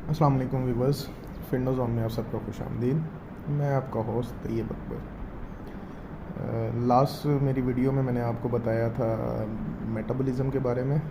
अस्सलाम वालेकुम viewers, fitness zone में आप सबका खुशामदीद। मैं आपका होस्ट तैयब अकबर। लास्ट मेरी वीडियो में मैंने आपको बताया था मेटाबॉलिज्म के बारे में।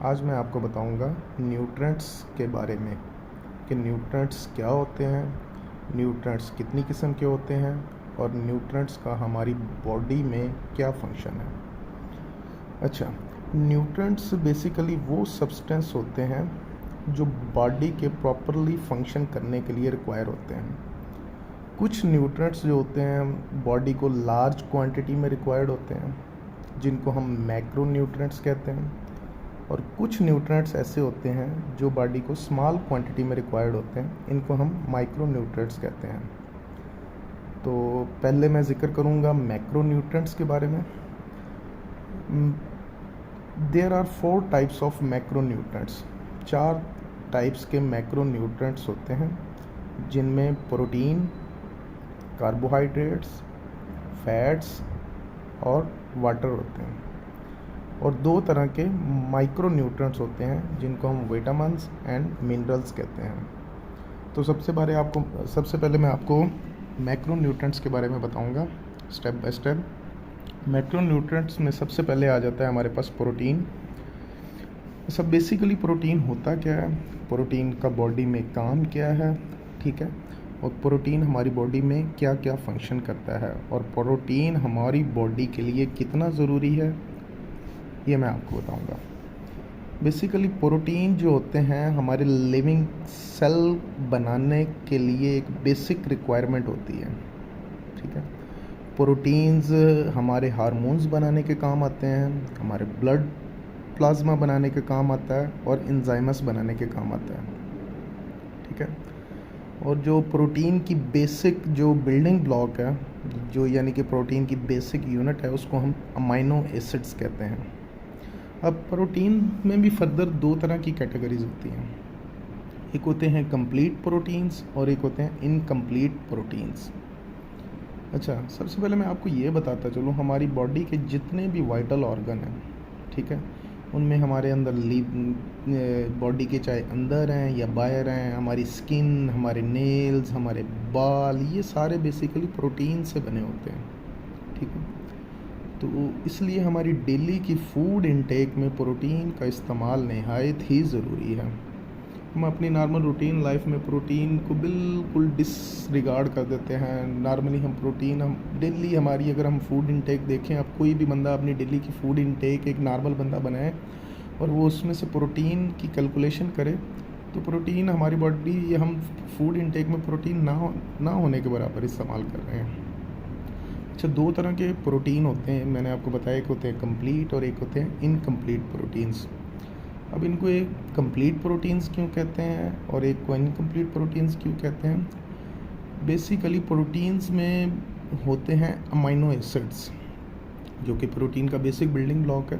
आज मैं आपको बताऊंगा न्यूट्रिएंट्स के बारे में कि न्यूट्रिएंट्स क्या होते हैं, न्यूट्रिएंट्स कितनी किस्म के होते हैं और न्यूट्रिएंट्स का हमारी बॉडी में क्या फंक्शन है। अच्छा, न्यूट्रिएंट्स बेसिकली वो सब्सटेंस होते हैं जो बॉडी के प्रॉपरली फंक्शन करने के लिए रिक्वायर होते हैं। कुछ न्यूट्रिएंट्स जो होते हैं बॉडी को लार्ज क्वांटिटी में रिक्वायर्ड होते हैं, जिनको हम मैक्रो न्यूट्रिएंट्स कहते हैं, और कुछ न्यूट्रिएंट्स ऐसे होते हैं जो बॉडी को स्मॉल क्वांटिटी में रिक्वायर्ड होते हैं, इनको हम माइक्रो न्यूट्रिएंट्स कहते हैं। तो पहले मैं जिक्र करूँगा मैक्रो न्यूट्रिएंट्स के बारे में। There are 4 types of macro nutrients. 4 types के मैक्रो न्यूट्रिएंट्स होते हैं, जिनमें प्रोटीन, कार्बोहाइड्रेट्स, फैट्स और वाटर होते हैं। और 2 तरह के माइक्रो न्यूट्रिएंट्स होते हैं, जिनको हम विटामिन्स एंड मिनरल्स कहते हैं। तो सबसे पहले मैं आपको मैक्रो न्यूट्रिएंट्स के बारे में बताऊंगा step by step. Macro nutrients में सबसे पहले आ जाता है हमारे पास प्रोटीन। सब बेसिकली प्रोटीन होता क्या है, प्रोटीन का बॉडी में काम क्या है, ठीक है, और प्रोटीन हमारी बॉडी में क्या क्या फंक्शन करता है, और प्रोटीन हमारी बॉडी के लिए कितना ज़रूरी है, ये मैं आपको बताऊंगा। बेसिकली प्रोटीन जो होते हैं हमारे लिविंग सेल बनाने के लिए एक बेसिक रिक्वायरमेंट होती है, ठीक है। प्रोटीन्स हमारे हार्मोन्स बनाने के काम आते हैं, हमारे ब्लड प्लाज्मा बनाने के काम आता है, और एंजाइम्स बनाने के काम आता है, ठीक है। और जो प्रोटीन की बेसिक जो बिल्डिंग ब्लॉक है, जो यानी कि प्रोटीन की बेसिक यूनिट है, उसको हम अमाइनो एसिड्स कहते हैं। अब प्रोटीन में भी फर्दर 2 तरह की कैटेगरीज होती हैं। एक होते हैं कंप्लीट प्रोटीन्स और एक होते हैं इनकम्प्लीट प्रोटीन्स। अच्छा, सबसे पहले मैं आपको ये बताता चलूँ, हमारी बॉडी के जितने भी वाइटल ऑर्गन हैं, ठीक है, उनमें हमारे अंदर बॉडी के चाहे अंदर हैं या बाहर हैं, हमारी स्किन, हमारे नेल्स, हमारे बाल, ये सारे बेसिकली प्रोटीन से बने होते हैं, ठीक है। तो इसलिए हमारी डेली की फूड इनटेक में प्रोटीन का इस्तेमाल नहायत ही ज़रूरी है। हम अपनी नॉर्मल रूटीन लाइफ में प्रोटीन को बिल्कुल डिसरिगार्ड कर देते हैं। नॉर्मली हम डेली हमारी अगर हम फूड इनटेक देखें, आप कोई भी बंदा अपनी डेली की फूड इनटेक एक नॉर्मल बंदा बनाए और वो उसमें से प्रोटीन की कैलकुलेशन करे, तो प्रोटीन हमारी बॉडी या हम फूड इनटेक में प्रोटीन ना होने के बराबर इस्तेमाल कर रहे हैं। अच्छा, 2 तरह के प्रोटीन होते हैं, मैंने आपको बताया, एक होते हैं कंप्लीट और एक होते हैं इनकम्प्लीट प्रोटीन्स। अब इनको एक कंप्लीट प्रोटीन्स क्यों कहते हैं और एक को इनकम्प्लीट प्रोटीन्स क्यों कहते हैं? बेसिकली प्रोटीन्स में होते हैं अमाइनो एसिड्स, जो कि प्रोटीन का बेसिक बिल्डिंग ब्लॉक है।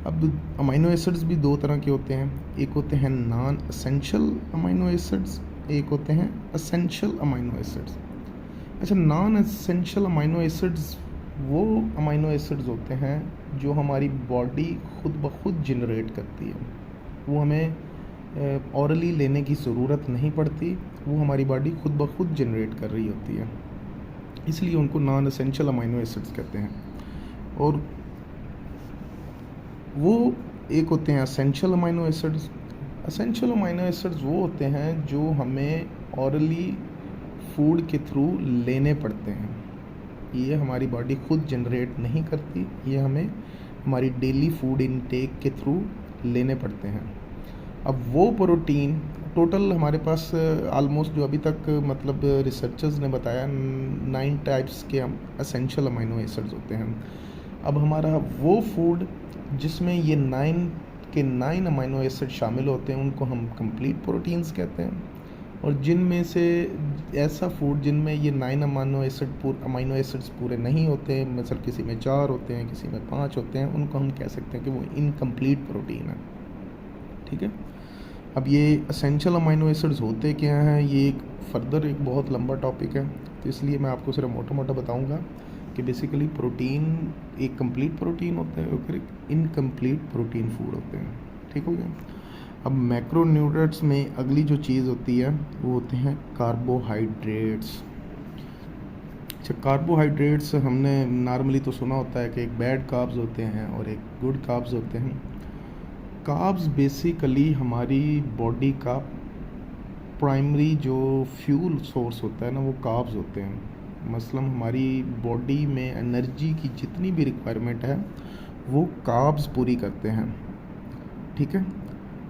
अब अमाइनो एसिड्स भी 2 तरह के होते हैं, एक होते हैं नॉन एसेंशियल अमाइनो एसिड्स, एक होते हैं एसेंशियल अमाइनो एसिड्स। अच्छा, नॉन एसेंशियल अमाइनो एसिड्स वो अमाइनो एसिड्स होते हैं जो हमारी बॉडी खुद ब खुद जनरेट करती है, वो हमें ऑरली लेने की ज़रूरत नहीं पड़ती, वो हमारी बॉडी खुद ब खुद जनरेट कर रही होती है, इसलिए उनको नॉन एसेंशियल अमाइनो एसिड्स कहते हैं। और वो एक होते हैं essential amino acids. Essential amino acids वो होते हैं जो हमें ऑरली फूड के थ्रू लेने पड़ते हैं, ये हमारी बॉडी खुद जनरेट नहीं करती, ये हमें हमारी डेली फूड इनटेक के थ्रू लेने पड़ते हैं। अब वो प्रोटीन टोटल हमारे पास ऑलमोस्ट जो अभी तक मतलब रिसर्चर्स ने बताया 9 टाइप्स के एसेंशियल अमाइनो एसिड्स होते हैं। अब हमारा वो फूड जिसमें ये 9 अमाइनो एसिड शामिल होते हैं, उनको हम कंप्लीट प्रोटीन्स कहते हैं। और जिनमें से ऐसा फूड जिनमें ये 9 अमाइनो एसिड्स पूरे नहीं होते, मतलब किसी में 4 होते हैं, किसी में 5 होते हैं, उनको हम कह सकते हैं कि वो इनकम्प्लीट प्रोटीन है, ठीक है। अब ये एसेंशियल अमाइनो एसिड्स होते क्या हैं, ये एक फर्दर एक बहुत लंबा टॉपिक है, तो इसलिए मैं आपको सिर्फ मोटा मोटा बताऊंगा कि बेसिकली प्रोटीन एक कंप्लीट प्रोटीन होता है और फिर एक इनकम्प्लीट प्रोटीन फूड होते हैं, ठीक हो गया। अब मैक्रोन्यूट्रिएंट्स में अगली जो चीज़ होती है वो होते हैं कार्बोहाइड्रेट्स। अच्छा, कार्बोहाइड्रेट्स हमने नॉर्मली तो सुना होता है कि एक बैड कार्ब्स होते हैं और एक गुड कार्ब्स होते हैं। कार्ब्स बेसिकली हमारी बॉडी का प्राइमरी जो फ्यूल सोर्स होता है ना, वो कार्ब्स होते हैं। मसलन हमारी बॉडी में एनर्जी की जितनी भी रिक्वायरमेंट है वो कार्ब्स पूरी करते हैं, ठीक है।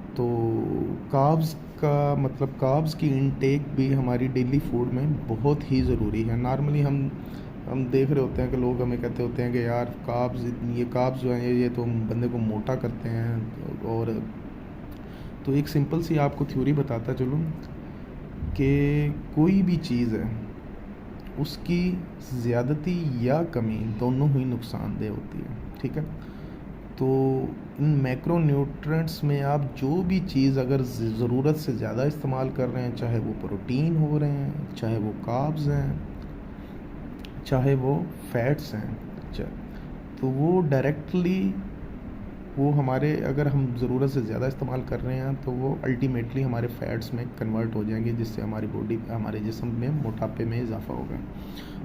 तो कार्ब्स का मतलब कार्ब्स की इनटेक भी हमारी डेली फूड में बहुत ही ज़रूरी है। नॉर्मली हम देख रहे होते हैं कि लोग हमें कहते होते हैं कि यार ये कार्ब्स जो हैं ये तो बंदे को मोटा करते हैं। और तो एक सिंपल सी आपको थ्योरी बताता चलूँ कि कोई भी चीज़ है उसकी ज़्यादती या कमी दोनों ही नुकसानदेह होती है, ठीक है। तो इन मैक्रोन्यूट्रिएंट्स में आप जो भी चीज़ अगर ज़रूरत से ज़्यादा इस्तेमाल कर रहे हैं, चाहे वो प्रोटीन हो रहे हैं, चाहे वो कार्ब्स हैं, चाहे वो फैट्स हैं, तो वो डायरेक्टली वो हमारे अगर हम ज़रूरत से ज़्यादा इस्तेमाल कर रहे हैं तो वो अल्टीमेटली हमारे फैट्स में कन्वर्ट हो जाएंगे, जिससे हमारी बॉडी हमारे जिस्म में मोटापे में इजाफा होगा।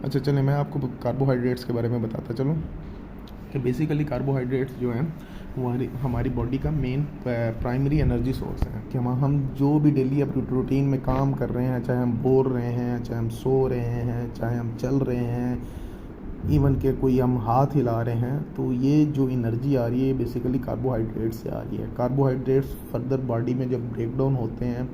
अच्छा चलिए मैं आपको कार्बोहाइड्रेट्स के बारे में बताता चलूँ कि बेसिकली कार्बोहाइड्रेट्स जो हैं वो हमारी बॉडी का मेन प्राइमरी एनर्जी सोर्स है। कि हम जो भी डेली अपनी रूटीन में काम कर रहे हैं, चाहे हम बोल रहे हैं, चाहे हम सो रहे हैं, चाहे हम चल रहे हैं, इवन के कोई हम हाथ हिला रहे हैं, तो ये जो एनर्जी आ रही है बेसिकली कार्बोहाइड्रेट से आ रही है। कार्बोहाइड्रेट्स फर्दर बॉडी में जब ब्रेक डाउन होते हैं,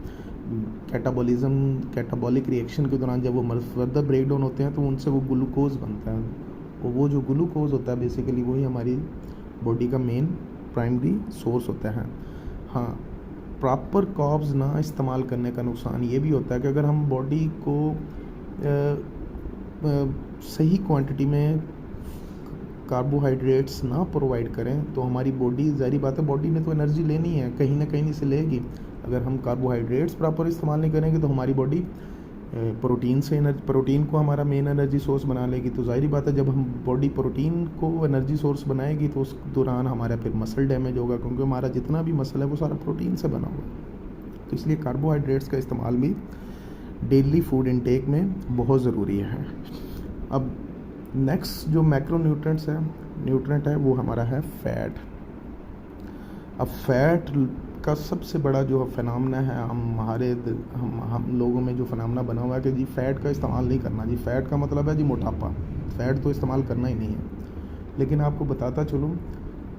कैटाबॉलिक रिएक्शन के दौरान जब वो फर्दर ब्रेक डाउन होते हैं तो उनसे वो ग्लूकोज बनता है। और वो जो ग्लूकोज होता है बेसिकली वही हमारी बॉडी का मेन प्राइमरी सोर्स होता है। हाँ, प्रॉपर कार्ब्स ना इस्तेमाल करने का नुकसान ये भी होता है कि अगर हम बॉडी को सही क्वांटिटी में कार्बोहाइड्रेट्स ना प्रोवाइड करें तो हमारी बॉडी, ज़ाहिर बात है बॉडी ने तो एनर्जी लेनी है, कहीं ना कहीं से लेगी। अगर हम कार्बोहाइड्रेट्स प्रॉपर इस्तेमाल नहीं करेंगे तो हमारी बॉडी प्रोटीन को हमारा मेन एनर्जी सोर्स बना लेगी। तो ज़ाहिर बात है जब हम बॉडी प्रोटीन को एनर्जी सोर्स बनाएगी तो उस दौरान हमारा फिर मसल डैमेज होगा, क्योंकि हमारा जितना भी मसल है वो सारा प्रोटीन से बना हुआ। तो इसलिए कार्बोहाइड्रेट्स का इस्तेमाल भी डेली फूड इनटेक में बहुत ज़रूरी है। अब नेक्स्ट जो न्यूट्रेंट है वो हमारा है फ़ैट। अब फैट का सबसे बड़ा जो फिनोमेना है हम लोगों में जो फिनोमेना बना हुआ है कि जी फ़ैट का इस्तेमाल नहीं करना। जी फ़ैट का मतलब है जी मोटापा, फ़ैट तो इस्तेमाल करना ही नहीं है। लेकिन आपको बताता चलूँ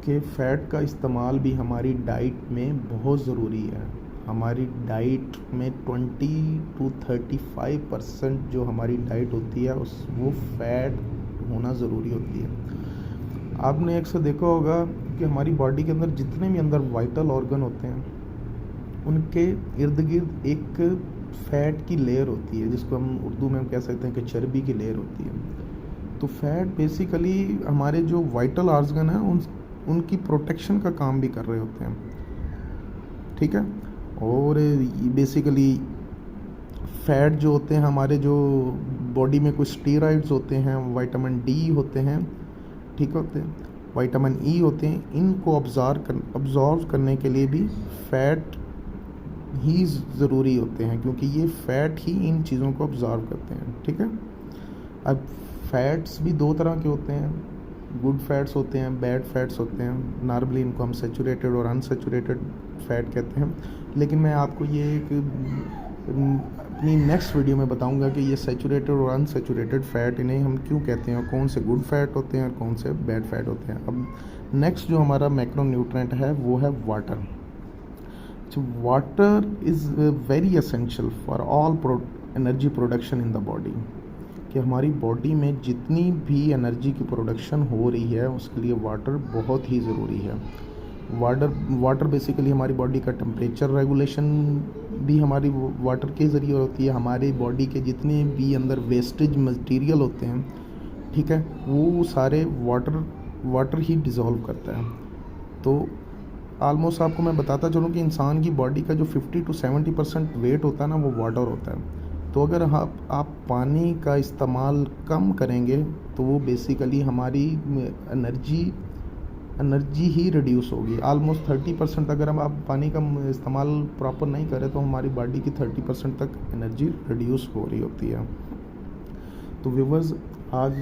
कि फ़ैट का इस्तेमाल भी हमारी डाइट में बहुत ज़रूरी है। हमारी डाइट में 20 to 35% जो हमारी डाइट होती है वो फ़ैट होना ज़रूरी होती है। आपने अक्सर देखा होगा कि हमारी बॉडी के अंदर जितने भी अंदर वाइटल ऑर्गन होते हैं उनके इर्द गिर्द एक फ़ैट की लेयर होती है, जिसको हम उर्दू में कह सकते हैं कि चर्बी की लेयर होती है। तो फ़ैट बेसिकली हमारे जो वाइटल ऑर्गन हैं उनकी प्रोटेक्शन का काम भी कर रहे होते हैं, ठीक है। और बेसिकली फ़ैट जो होते हैं हमारे जो बॉडी में कुछ स्टेरॉइड्स होते हैं, विटामिन डी होते हैं, ठीक होते हैं, विटामिन ई होते हैं, इनको ऑब्जॉर्व करने के लिए भी फ़ैट ही ज़रूरी होते हैं, क्योंकि ये फ़ैट ही इन चीज़ों को ऑब्जॉर्व करते हैं, ठीक है। अब फ़ैट्स भी दो तरह के होते हैं, गुड फैट्स होते हैं, बैड फैट्स होते हैं। नॉर्मली इनको हम सैचुरेटेड और अनसैचुरेटेड फ़ैट कहते हैं। लेकिन मैं आपको ये एक अपनी नेक्स्ट वीडियो में बताऊंगा कि ये सैचुरेटेड और अनसैचुरेटेड फ़ैट इन्हें हम क्यों कहते हैं और कौन से गुड फैट होते हैं और कौन से बैड फैट होते हैं। अब नेक्स्ट जो हमारा मैक्रोन्यूट्रेंट है वो है water. Water is very essential for all energy production in the body. कि हमारी बॉडी में जितनी भी एनर्जी की प्रोडक्शन हो रही है उसके लिए वाटर बहुत ही ज़रूरी है। वाटर बेसिकली हमारी बॉडी का टेम्परेचर रेगुलेशन भी हमारी वाटर के ज़रिए होती है। हमारी बॉडी के जितने भी अंदर वेस्टेज मटेरियल होते हैं, ठीक है, वो सारे वाटर ही डिज़ोल्व करता है। तो आलमोस्ट आपको मैं बताता चलूँ कि इंसान की बॉडी का जो 50 to 70% वेट होता है ना वो वाटर होता है। तो अगर आप पानी का इस्तेमाल कम करेंगे तो वो बेसिकली हमारी एनर्जी एनर्जी ही रिड्यूस होगी। ऑलमोस्ट 30% अगर हम आप पानी का इस्तेमाल प्रॉपर नहीं करें तो हमारी बॉडी की 30% तक एनर्जी रिड्यूस हो रही होती है। तो व्यूवर्स, आज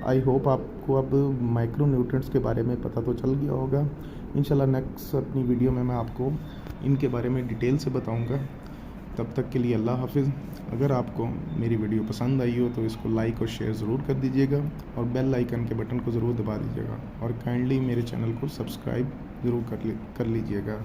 आई होप आपको अब माइक्रो न्यूट्रिएंट्स के बारे में पता तो चल गया होगा। इंशाल्लाह नेक्स्ट अपनी वीडियो में मैं आपको इनके बारे में डिटेल से बताऊंगा। तब तक के लिए अल्लाह हाफिज़। अगर आपको मेरी वीडियो पसंद आई हो तो इसको लाइक और शेयर ज़रूर कर दीजिएगा और बेल आइकन के बटन को ज़रूर दबा दीजिएगा और काइंडली मेरे चैनल को सब्सक्राइब ज़रूर कर लीजिएगा।